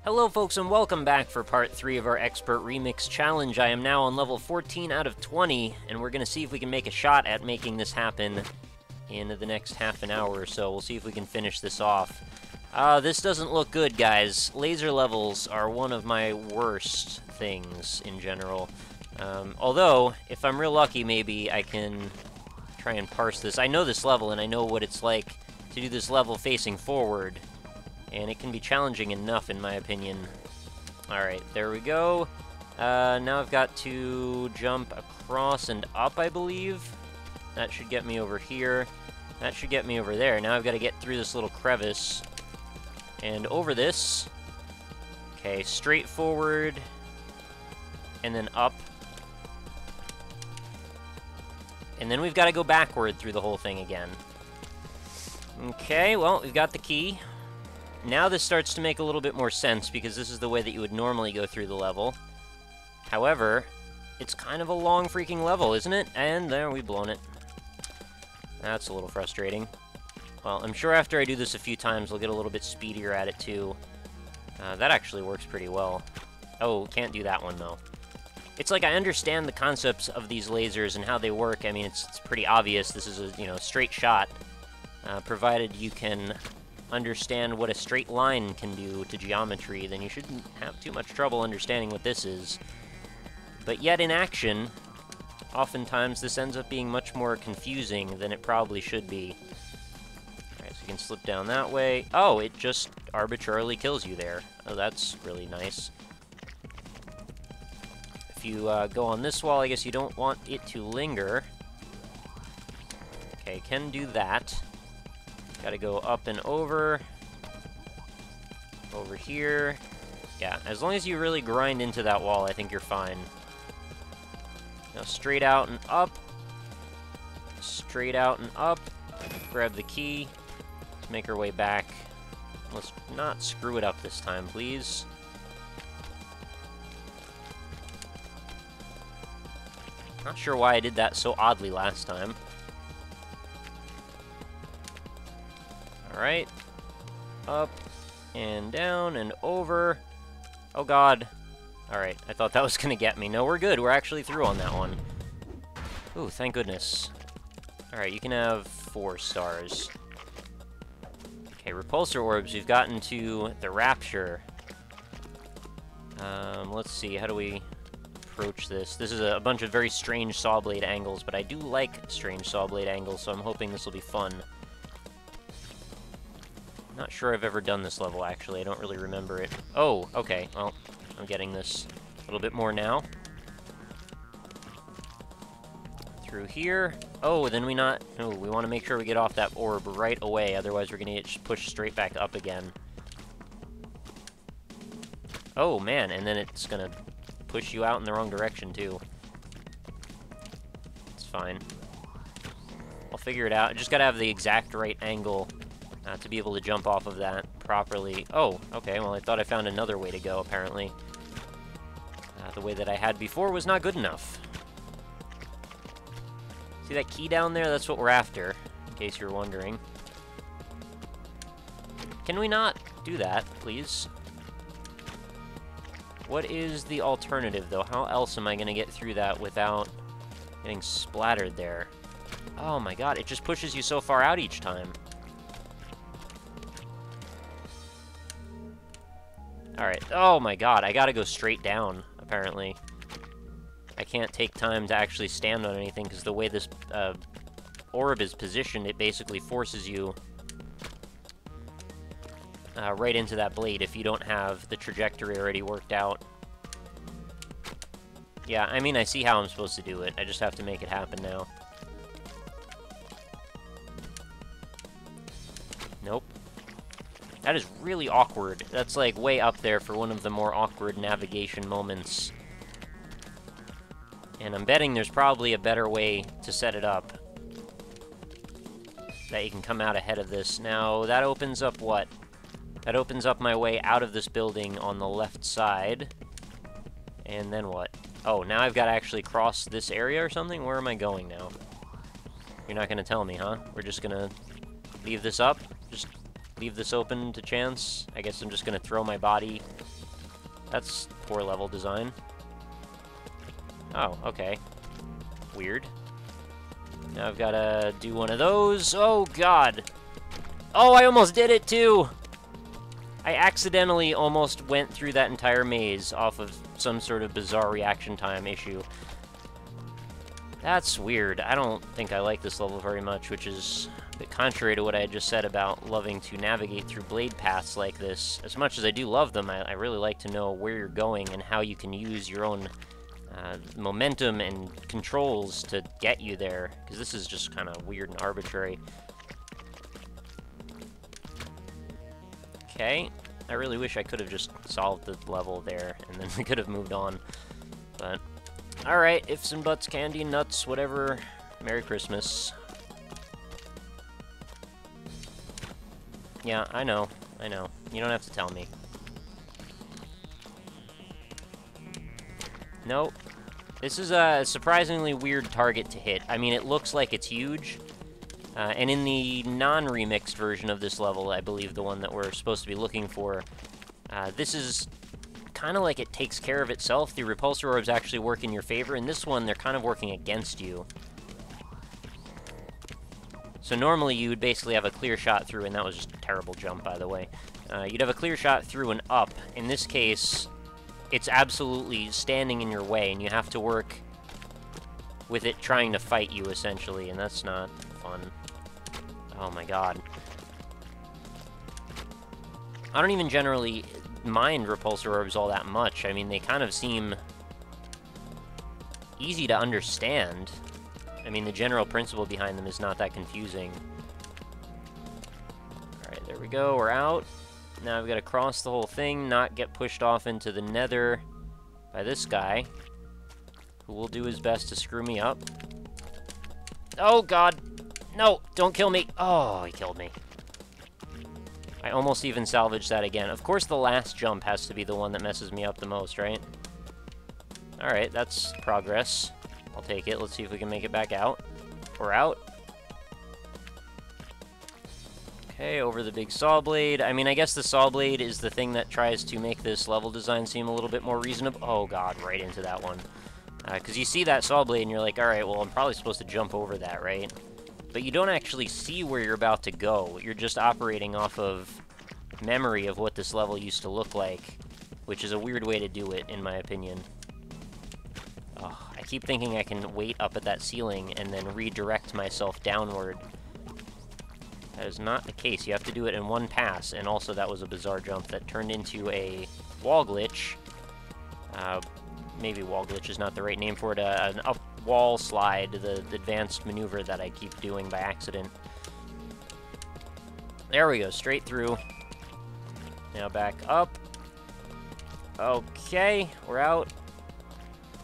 Hello folks and welcome back for part 3 of our Expert Remix Challenge. I am now on level 14 out of 20, and we're going to see if we can make a shot at making this happen in the next half an hour or so. We'll see if we can finish this off. This doesn't look good, guys. Laser levels are one of my worst things in general. Although, if I'm real lucky, maybe I can try and parse this. I know this level, and I know what it's like to do this level facing forward. And it can be challenging enough, in my opinion. Alright, there we go. Now I've got to jump across and up, I believe. That should get me over here. That should get me over there. Now I've got to get through this little crevice. And over this. Okay, straight forward. And then up. And then we've got to go backward through the whole thing again. Okay, well, we've got the key. Now this starts to make a little bit more sense, because this is the way that you would normally go through the level. However, it's kind of a long freaking level, isn't it? And there, we've blown it. That's a little frustrating. Well, I'm sure after I do this a few times, I'll get a little bit speedier at it, too. That actually works pretty well. Oh, can't do that one, though. It's like I understand the concepts of these lasers and how they work. I mean, it's pretty obvious. This is a, straight shot, provided you can understand what a straight line can do to geometry, then you shouldn't have too much trouble understanding what this is. But yet in action, oftentimes this ends up being much more confusing than it probably should be. Alright, so you can slip down that way. Oh, it just arbitrarily kills you there. Oh, that's really nice. If you go on this wall, I guess you don't want it to linger. Okay, can do that. Gotta go up and over. Over here. Yeah, as long as you really grind into that wall, I think you're fine. Now straight out and up. Straight out and up. Grab the key. Let's make our way back. Let's not screw it up this time, please. Not sure why I did that so oddly last time. Alright. Up, and down, and over. Oh god. Alright, I thought that was gonna get me. No, we're good. We're actually through on that one. Ooh, thank goodness. Alright, you can have 4 stars. Okay, repulsor orbs. We've gotten to the Rapture. Let's see, how do we approach this? This is a bunch of very strange saw blade angles, but I do like strange saw blade angles, so I'm hoping this will be fun. Not sure I've ever done this level, actually. I don't really remember it. Oh, okay. Well, I'm getting this a little bit more now. Through here. Oh, then we want to make sure we get off that orb right away, otherwise we're going to get pushed straight back up again. Oh, man, and then it's going to push you out in the wrong direction, too. It's fine. I'll figure it out. I just got to have the exact right angle to be able to jump off of that properly. Oh, okay, well, I thought I found another way to go, apparently. The way that I had before was not good enough. See that key down there? That's what we're after, in case you're wondering. Can we not do that, please? What is the alternative, though? How else am I going to get through that without getting splattered there? Oh my god, it just pushes you so far out each time. Alright, oh my god, I gotta go straight down, apparently. I can't take time to actually stand on anything, because the way this orb is positioned, it basically forces you right into that blade if you don't have the trajectory already worked out. Yeah, I mean, I see how I'm supposed to do it. I just have to make it happen now. Nope. That is really awkward. That's, like, way up there for one of the more awkward navigation moments. And I'm betting there's probably a better way to set it up. That you can come out ahead of this. Now, that opens up what? That opens up my way out of this building on the left side. And then what? Oh, now I've got to actually cross this area or something? Where am I going now? You're not going to tell me, huh? We're just going to leave this up? Just leave this open to chance? I guess I'm just going to throw my body That's poor level design. Oh, okay. Weird. Now I've got to do one of those. Oh, God. Oh, I almost did it, too! I accidentally almost went through that entire maze off of some sort of bizarre reaction time issue. That's weird. I don't think I like this level very much, which is a bit contrary to what I had just said about loving to navigate through blade paths like this. As much as I do love them, I really like to know where you're going and how you can use your own momentum and controls to get you there, because this is just kind of weird and arbitrary. Okay, I really wish I could have just solved the level there, and then we could have moved on, but alright, ifs and buts, candy, nuts, whatever, Merry Christmas. Yeah, I know, you don't have to tell me. Nope. This is a surprisingly weird target to hit. I mean, it looks like it's huge. And in the non-remixed version of this level, I believe the one that we're supposed to be looking for, this is kind of like it takes care of itself. The repulsor orbs actually work in your favor. In this one, they're kind of working against you. So normally you would basically have a clear shot through, and that was just a terrible jump, by the way. You'd have a clear shot through and up. In this case, it's absolutely standing in your way, and you have to work with it trying to fight you, essentially, and that's not fun. Oh my god. I don't even generally mind repulsor orbs all that much. I mean, they kind of seem easy to understand. I mean, the general principle behind them is not that confusing. Alright, there we go, we're out. Now I've got to cross the whole thing, not get pushed off into the nether by this guy, who will do his best to screw me up. Oh, God. No, don't kill me. Oh, he killed me. I almost even salvaged that again. Of course, the last jump has to be the one that messes me up the most, right? Alright, that's progress. I'll take it. Let's see if we can make it back out. We're out. Okay, over the big saw blade. I mean, I guess the saw blade is the thing that tries to make this level design seem a little bit more reasonable. Oh, God, right into that one. Because you see that saw blade and you're like, alright, well, I'm probably supposed to jump over that, right? But you don't actually see where you're about to go. You're just operating off of memory of what this level used to look like, which is a weird way to do it, in my opinion. Oh, I keep thinking I can wait up at that ceiling and then redirect myself downward. That is not the case. You have to do it in one pass, and also that was a bizarre jump that turned into a wall glitch. Maybe wall glitch is not the right name for it. An up wall slide, the advanced maneuver that I keep doing by accident. There we go, straight through. Now back up. Okay, we're out.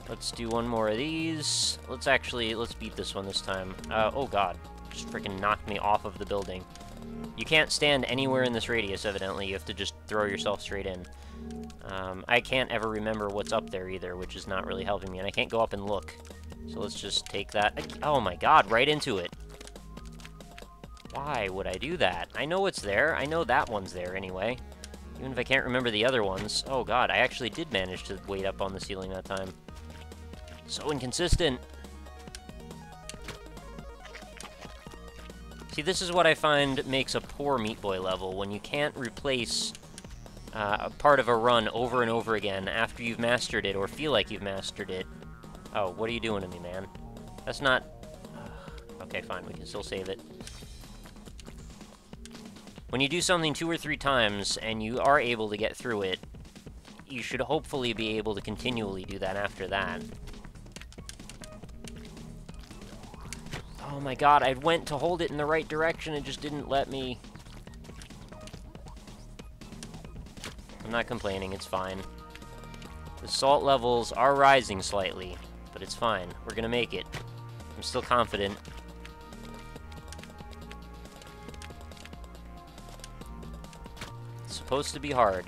Let's do one more of these. Let's beat this one this time. Oh god, just freaking knocked me off of the building. You can't stand anywhere in this radius, evidently. You have to just throw yourself straight in. I can't ever remember what's up there either, which is not really helping me, and I can't go up and look. So let's just take that. Oh my god, right into it. Why would I do that? I know it's there. I know that one's there anyway. Even if I can't remember the other ones. Oh god, I actually did manage to wait up on the ceiling that time. So inconsistent. See, this is what I find makes a poor Meat Boy level, when you can't replace a part of a run over and over again after you've mastered it, or feel like you've mastered it. Oh, what are you doing to me, man? That's not... Okay, fine, we can still save it. When you do something 2 or 3 times, and you are able to get through it, you should hopefully be able to continually do that after that. Oh my god, I went to hold it in the right direction, it just didn't let me. I'm not complaining, it's fine. The salt levels are rising slightly, but it's fine. We're gonna make it. I'm still confident. It's supposed to be hard.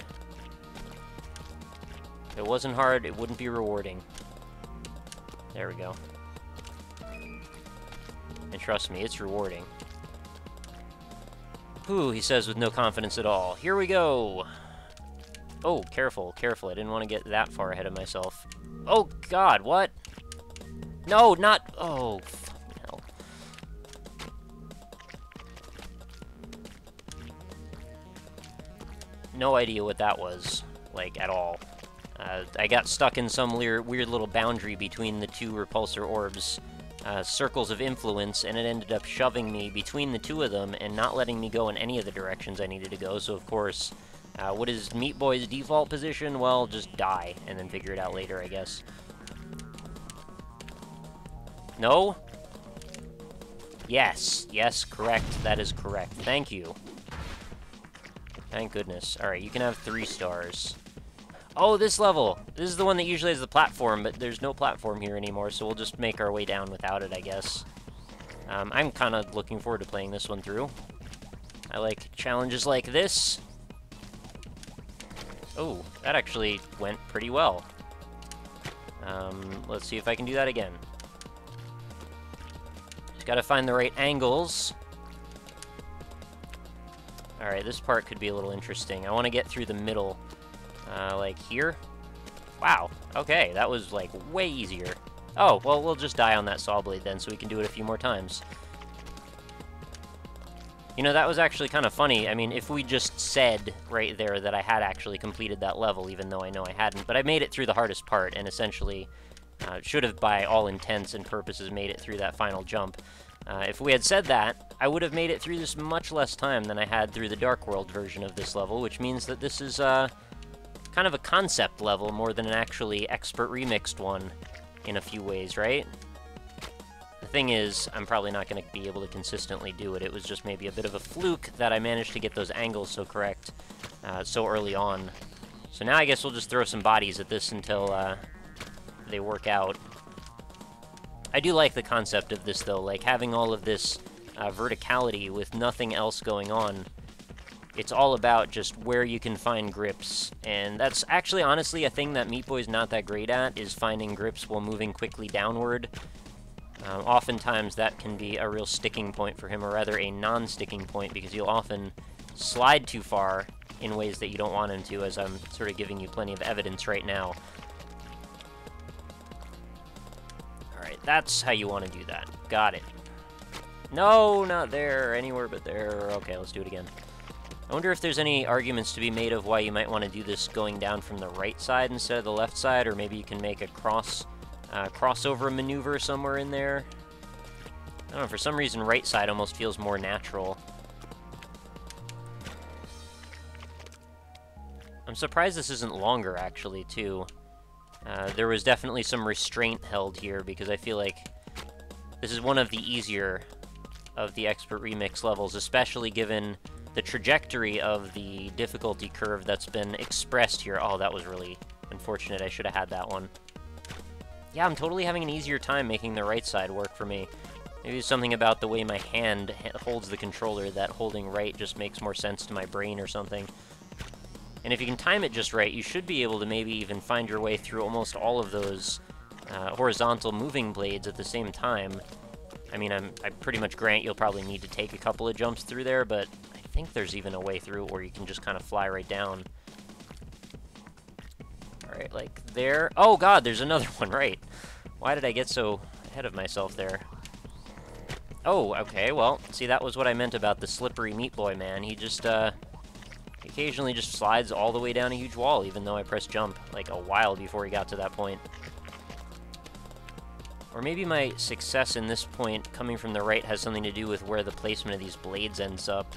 If it wasn't hard, it wouldn't be rewarding. There we go. And trust me, it's rewarding. Whew, he says with no confidence at all. Here we go! Oh, careful, careful. I didn't want to get that far ahead of myself. Oh, God, what? No, not... Oh, fucking hell. No idea what that was, like, at all. I got stuck in some weird little boundary between the two repulsor orbs, circles of influence, and it ended up shoving me between the two of them and not letting me go in any of the directions I needed to go, so of course, what is Meat Boy's default position? Well, just die, and then figure it out later, I guess. No? Yes. Yes, correct. That is correct. Thank you. Thank goodness. Alright, you can have 3 stars. Oh, this level! This is the one that usually has the platform, but there's no platform here anymore, so we'll just make our way down without it, I guess. I'm kind of looking forward to playing this one through. I like challenges like this. Oh, that actually went pretty well. Let's see if I can do that again. Just gotta find the right angles. Alright, this part could be a little interesting. I want to get through the middle. Like here? Wow, okay, that was, like, way easier. Oh, well, we'll just die on that saw blade then, so we can do it a few more times. You know, that was actually kind of funny. I mean, if we just said right there that I had actually completed that level, even though I know I hadn't, but I made it through the hardest part, and essentially should have, by all intents and purposes, made it through that final jump. If we had said that, I would have made it through this much less time than I had through the Dark World version of this level, which means that this is, kind of a concept level more than an actually expert remixed one in a few ways, right? The thing is, I'm probably not going to be able to consistently do it. It was just maybe a bit of a fluke that I managed to get those angles so correct so early on. So now I guess we'll just throw some bodies at this until they work out. I do like the concept of this, though, like having all of this verticality with nothing else going on. It's all about just where you can find grips, and that's actually, honestly, a thing that Meat Boy's not that great at, is finding grips while moving quickly downward. Oftentimes, that can be a real sticking point for him, or rather a non-sticking point, because he'll often slide too far in ways that you don't want him to, as I'm sort of giving you plenty of evidence right now. Alright, that's how you want to do that. Got it. No, not there. Anywhere but there. Okay, let's do it again. I wonder if there's any arguments to be made of why you might want to do this going down from the right side instead of the left side, or maybe you can make a crossover maneuver somewhere in there. I don't know, for some reason right side almost feels more natural. I'm surprised this isn't longer, actually, too. There was definitely some restraint held here, because I feel like this is one of the easier of the Expert Remix levels, especially given the trajectory of the difficulty curve that's been expressed here. Oh, that was really unfortunate. I should have had that one. Yeah, I'm totally having an easier time making the right side work for me. Maybe it's something about the way my hand holds the controller that holding right just makes more sense to my brain or something. And if you can time it just right, you should be able to maybe even find your way through almost all of those horizontal moving blades at the same time. I mean, I pretty much grant you'll probably need to take a couple of jumps through there, but I think there's even a way through where you can just kind of fly right down. Alright, like there. Oh god, there's another one, right. Why did I get so ahead of myself there? Oh, okay, well, see, that was what I meant about the slippery Meat Boy, man. He just, occasionally just slides all the way down a huge wall, even though I pressed jump, like, a while before he got to that point. Or maybe my success in this point, coming from the right, has something to do with where the placement of these blades ends up.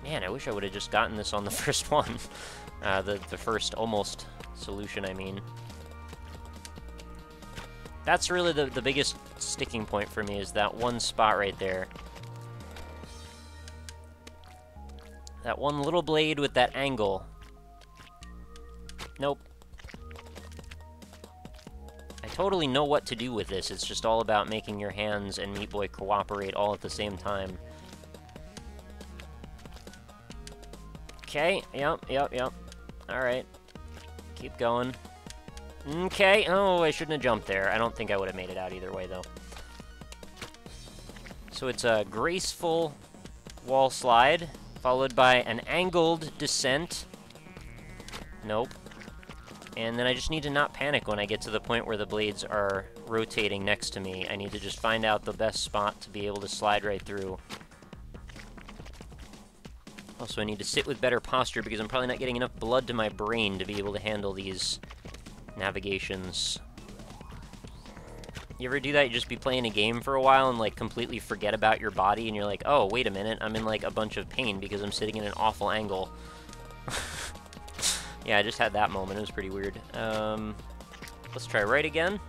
Man, I wish I would have just gotten this on the first one. The first almost solution, I mean. That's really the biggest sticking point for me, is that one spot right there. That one little blade with that angle. Nope. I totally know what to do with this. It's just all about making your hands and Meat Boy cooperate all at the same time. Okay, yep. Alright. Keep going. Okay, oh, I shouldn't have jumped there. I don't think I would have made it out either way, though. So it's a graceful wall slide. followed by an angled descent. Nope. And then I just need to not panic when I get to the point where the blades are rotating next to me. I need to just find out the best spot to be able to slide right through. Also, I need to sit with better posture because I'm probably not getting enough blood to my brain to be able to handle these navigations. You ever do that? You just be playing a game for a while and, like, completely forget about your body, and you're like, oh, wait a minute, I'm in, like, a bunch of pain because I'm sitting in an awful angle. Yeah, I just had that moment. It was pretty weird. Let's try right again.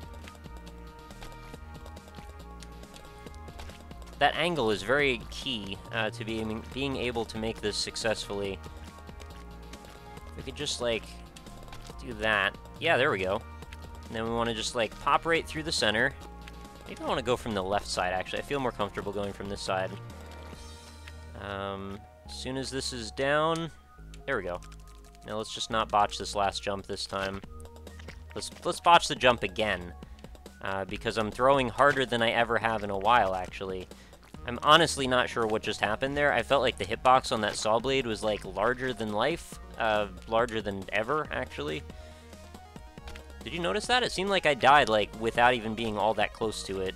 That angle is very key to being able to make this successfully. If we could just, like, do that. Yeah, there we go. And then we want to just, like, pop right through the center. Maybe I want to go from the left side, actually. I feel more comfortable going from this side. As soon as this is down... There we go. Now let's just not botch this last jump this time. Let's botch the jump again. Because I'm throwing harder than I ever have in a while, actually. I'm honestly not sure what just happened there. I felt like the hitbox on that saw blade was, like, larger than life. Larger than ever, actually. Did you notice that? It seemed like I died, like, without even being all that close to it.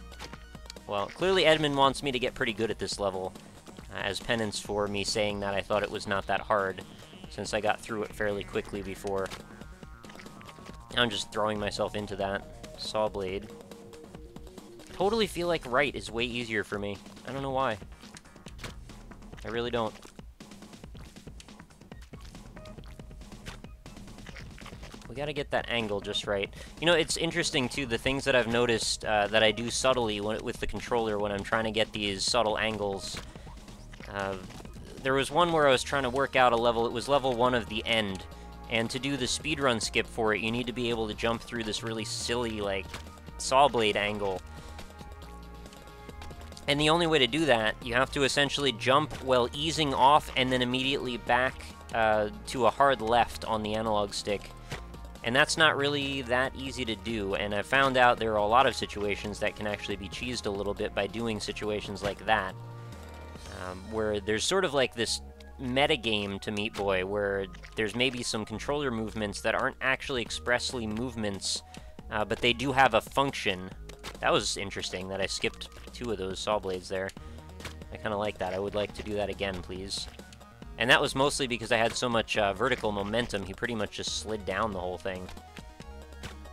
Well, clearly Edmund wants me to get pretty good at this level, as penance for me saying that I thought it was not that hard, since I got through it fairly quickly before. I'm just throwing myself into that saw blade. Totally feel like right is way easier for me. I don't know why. I really don't. We gotta get that angle just right. You know, it's interesting, too, the things that I've noticed that I do subtly with the controller when I'm trying to get these subtle angles. There was one where I was trying to work out a level, it was level 1 of the end, and to do the speedrun skip for it, you need to be able to jump through this really silly, like, saw blade angle. And the only way to do that, you have to essentially jump while easing off and then immediately back to a hard left on the analog stick. And that's not really that easy to do, and I found out there are a lot of situations that can actually be cheesed a little bit by doing situations like that. Where there's sort of like this metagame to Meat Boy, where there's maybe some controller movements that aren't actually expressly movements, but they do have a function. That was interesting, that I skipped 2 of those saw blades there. I kind of like that. I would like to do that again, please. And that was mostly because I had so much vertical momentum, he pretty much just slid down the whole thing.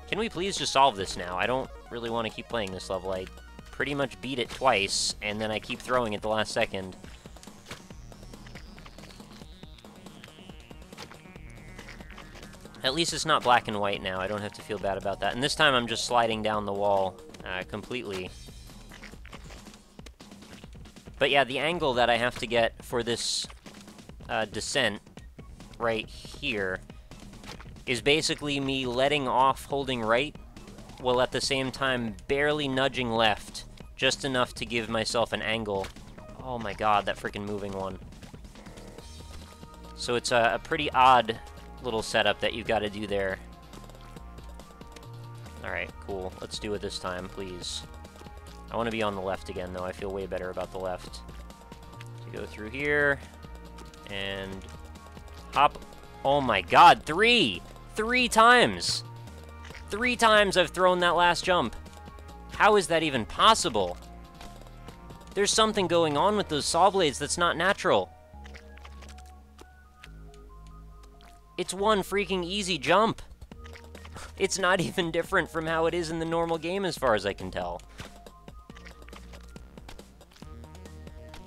Can we please just solve this now? I don't really want to keep playing this level. I pretty much beat it twice, and then I keep throwing at the last second. At least it's not black and white now. I don't have to feel bad about that. And this time I'm just sliding down the wall completely. But yeah, the angle that I have to get for this descent right here is basically me letting off holding right while at the same time barely nudging left, just enough to give myself an angle. Oh my god, that freaking moving one. So it's a pretty odd little setup that you've got to do there. Alright, cool. Let's do it this time, please. I want to be on the left again, though. I feel way better about the left. So go through here, and hop. Oh my god, 3! 3 times! 3 times I've thrown that last jump. How is that even possible? There's something going on with those saw blades that's not natural. It's one freaking easy jump. It's not even different from how it is in the normal game as far as I can tell.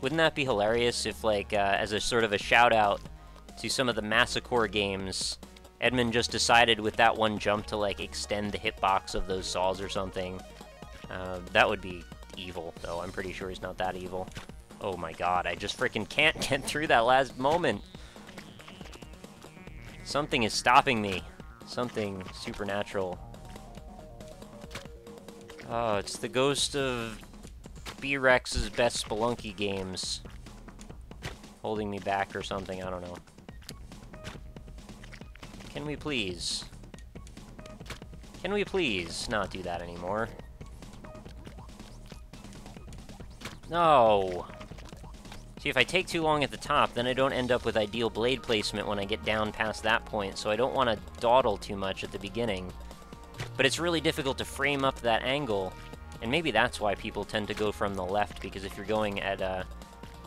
Wouldn't that be hilarious if, like, as a sort of a shout-out to some of the Massacre games, Edmund just decided with that one jump to, like, extend the hitbox of those saws or something? That would be evil, though. I'm pretty sure he's not that evil. Oh my god, I just freaking can't get through that last moment. Something is stopping me. Something supernatural. Oh, it's the ghost of B-Rex's best Spelunky games holding me back or something, I don't know. Can we please? Can we please not do that anymore? No! See, if I take too long at the top, then I don't end up with ideal blade placement when I get down past that point, so I don't want to dawdle too much at the beginning. But it's really difficult to frame up that angle, and maybe that's why people tend to go from the left, because if you're going at a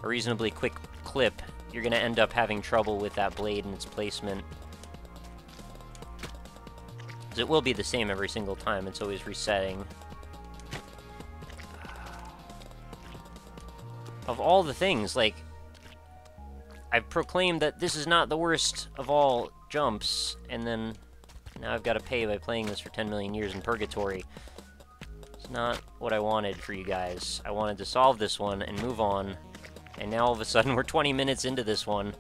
reasonably quick clip, you're going to end up having trouble with that blade and its placement. Because it will be the same every single time, it's always resetting. Of all the things, like, I've proclaimed that this is not the worst of all jumps, and then now I've got to pay by playing this for 10 million years in purgatory. It's not what I wanted for you guys. I wanted to solve this one and move on, and now all of a sudden we're 20 minutes into this one.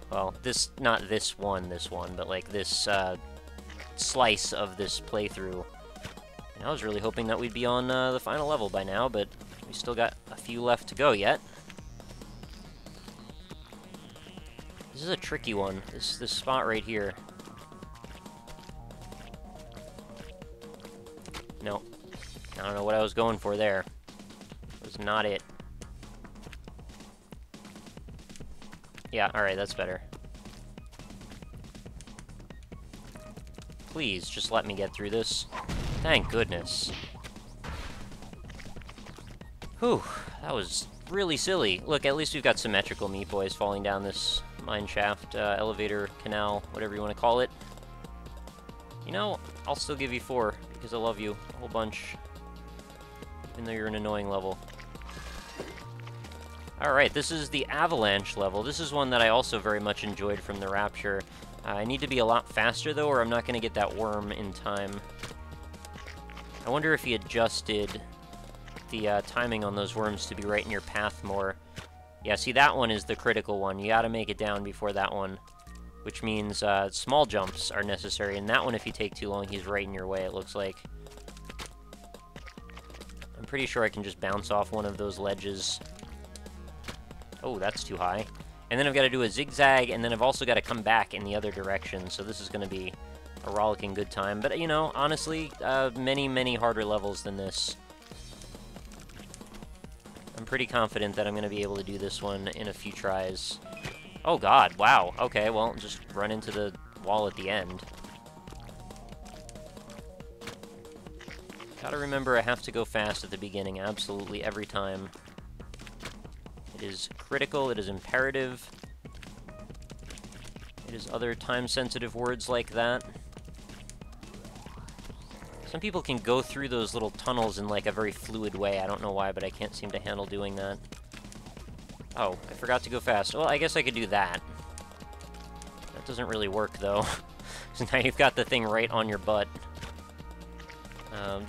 Well, not this one, but like this, slice of this playthrough. And I was really hoping that we'd be on, the final level by now, but we still got a few left to go yet. This is a tricky one, this spot right here. No. I don't know what I was going for there. It was not it. Yeah, alright, that's better. Please, just let me get through this. Thank goodness. Whew, that was really silly. Look, at least we've got symmetrical Meat Boys falling down this mine shaft, elevator, canal, whatever you want to call it. You know, I'll still give you 4, because I love you a whole bunch. Even though you're an annoying level. Alright, this is the Avalanche level. This is one that I also very much enjoyed from the Rapture. I need to be a lot faster, though, or I'm not going to get that worm in time. I wonder if he adjusted the timing on those worms to be right in your path more. Yeah, see, that one is the critical one. You gotta make it down before that one. Which means small jumps are necessary, and that one, if you take too long, he's right in your way, it looks like. I'm pretty sure I can just bounce off one of those ledges. Oh, that's too high. And then I've got to do a zigzag, and then I've also got to come back in the other direction, so this is going to be a rollicking good time. But, you know, honestly, many, many harder levels than this. I'm pretty confident that I'm going to be able to do this one in a few tries. Oh god, wow. Okay, well, just run into the wall at the end. Gotta remember I have to go fast at the beginning, absolutely every time. It is critical, it is imperative. It is other time-sensitive words like that. Some people can go through those little tunnels in, like, a very fluid way. I don't know why, but I can't seem to handle doing that. Oh, I forgot to go fast. Well, I guess I could do that. That doesn't really work, though. So now you've got the thing right on your butt.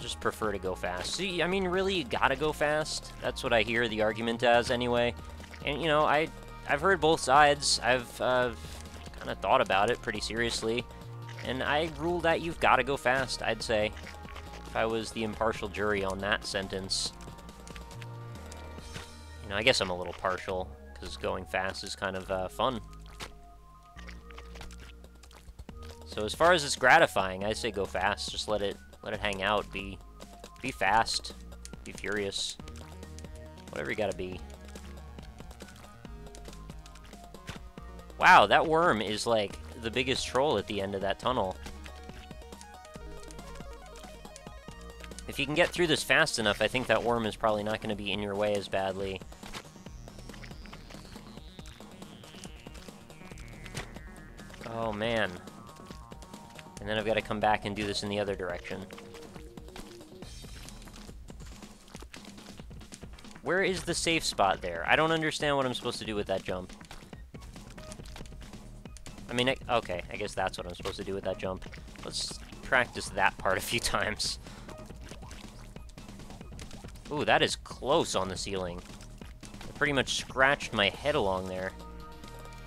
Just prefer to go fast. See, I mean, really, you gotta go fast. That's what I hear the argument as, anyway. And, you know, I've heard both sides. I've kind of thought about it pretty seriously. And I rule that you've gotta go fast, I'd say. If I was the impartial jury on that sentence. You know, I guess I'm a little partial, because going fast is kind of fun. So as far as it's gratifying, I say go fast. Just let it hang out. Be fast. Be furious. Whatever you gotta be. Wow, that worm is like the biggest troll at the end of that tunnel. If you can get through this fast enough, I think that worm is probably not going to be in your way as badly. Oh, man. And then I've got to come back and do this in the other direction. Where is the safe spot there? I don't understand what I'm supposed to do with that jump. I mean, okay, I guess that's what I'm supposed to do with that jump. Let's practice that part a few times. Ooh, that is close on the ceiling. I pretty much scratched my head along there.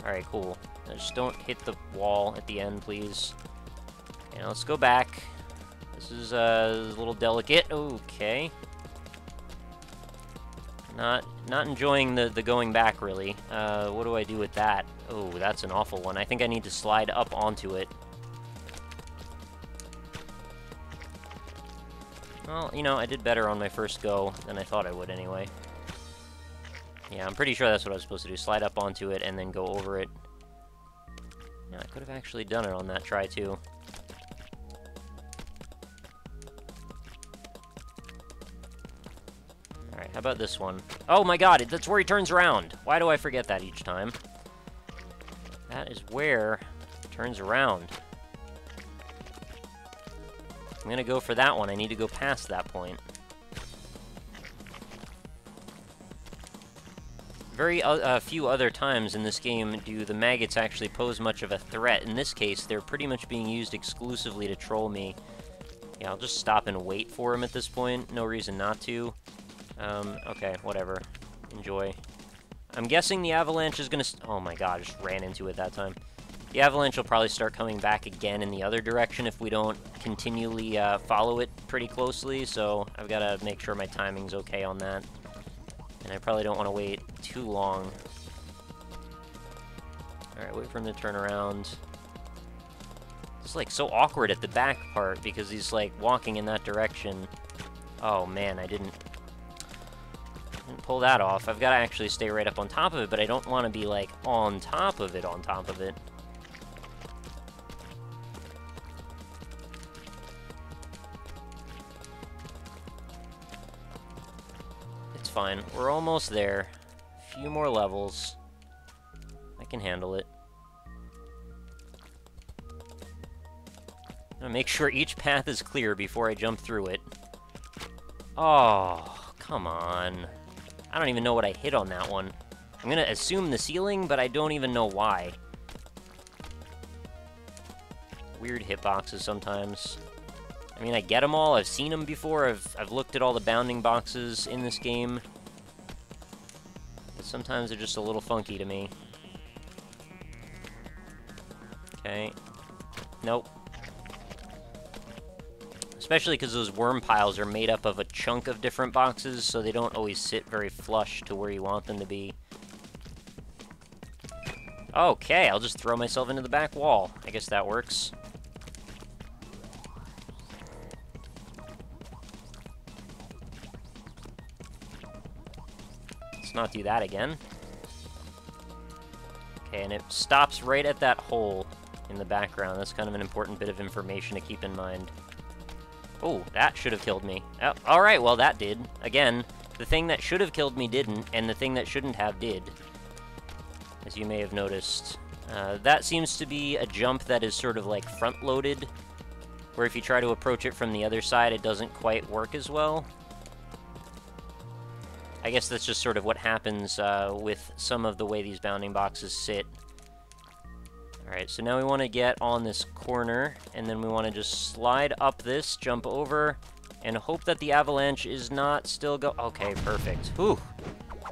Alright, cool. Now just don't hit the wall at the end, please. Okay, now let's go back. This is a little delicate. Okay. Not enjoying the going back, really. What do I do with that? Oh, that's an awful one. I think I need to slide up onto it. Well, you know, I did better on my first go than I thought I would, anyway. Yeah, I'm pretty sure that's what I was supposed to do. Slide up onto it and then go over it. Yeah, I could have actually done it on that try, too. Alright, how about this one? Oh my god, that's where he turns around! Why do I forget that each time? That is where it turns around. I'm gonna go for that one. I need to go past that point. Very few other times in this game do the maggots actually pose much of a threat. In this case, they're pretty much being used exclusively to troll me. Yeah, I'll just stop and wait for him at this point. No reason not to. Okay, whatever. Enjoy. I'm guessing the avalanche is gonna... Oh my god, I just ran into it that time. The avalanche will probably start coming back again in the other direction if we don't continually follow it pretty closely, so I've got to make sure my timing's okay on that. And I probably don't want to wait too long. Alright, wait for him to turn around. It's like so awkward at the back part because he's like walking in that direction. Oh man, I didn't pull that off. I've got to actually stay right up on top of it, but I don't want to be like on top of it. It's fine. We're almost there. A few more levels. I can handle it. I'm gonna make sure each path is clear before I jump through it. Oh, come on. I don't even know what I hit on that one. I'm gonna assume the ceiling, but I don't even know why. Weird hitboxes sometimes. I mean, I get them all. I've seen them before. I've looked at all the bounding boxes in this game. But sometimes they're just a little funky to me. Okay. Nope. Especially because those worm piles are made up of a chunk of different boxes, so they don't always sit very flush to where you want them to be. Okay, I'll just throw myself into the back wall. I guess that works. Let's not do that again. Okay, and it stops right at that hole in the background. That's kind of an important bit of information to keep in mind. Oh, that should have killed me. Oh, alright, well, that did. Again, the thing that should have killed me didn't, and the thing that shouldn't have did. As you may have noticed. That seems to be a jump that is sort of like front-loaded, where if you try to approach it from the other side, it doesn't quite work as well. I guess that's just sort of what happens with some of the way these bounding boxes sit. Alright, so now we want to get on this corner, and then we want to just slide up this, jump over, and hope that the avalanche is not still Okay, perfect. Whew!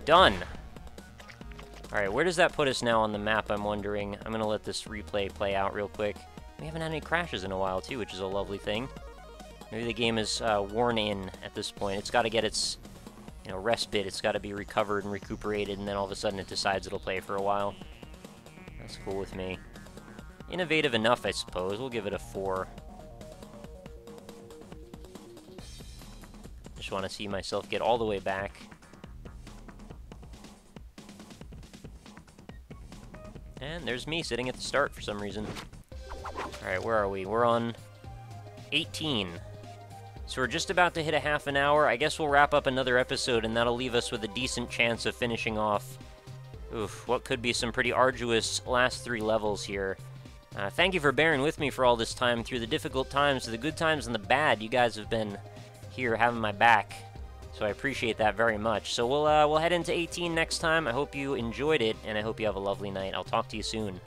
Done! Alright, where does that put us now on the map, I'm wondering? I'm gonna let this replay play out real quick. We haven't had any crashes in a while, too, which is a lovely thing. Maybe the game is worn in at this point. It's got to get its, you know, respite. It's got to be recovered and recuperated, and then all of a sudden it decides it'll play for a while. That's cool with me. Innovative enough, I suppose. We'll give it a 4. Just want to see myself get all the way back. And there's me sitting at the start for some reason. Alright, where are we? We're on 18. So we're just about to hit a half an hour. I guess we'll wrap up another episode, and that'll leave us with a decent chance of finishing off, what could be some pretty arduous last 3 levels here. Thank you for bearing with me for all this time, through the difficult times, the good times, and the bad. You guys have been here having my back, so I appreciate that very much. So we'll head into 18 next time. I hope you enjoyed it, and I hope you have a lovely night. I'll talk to you soon.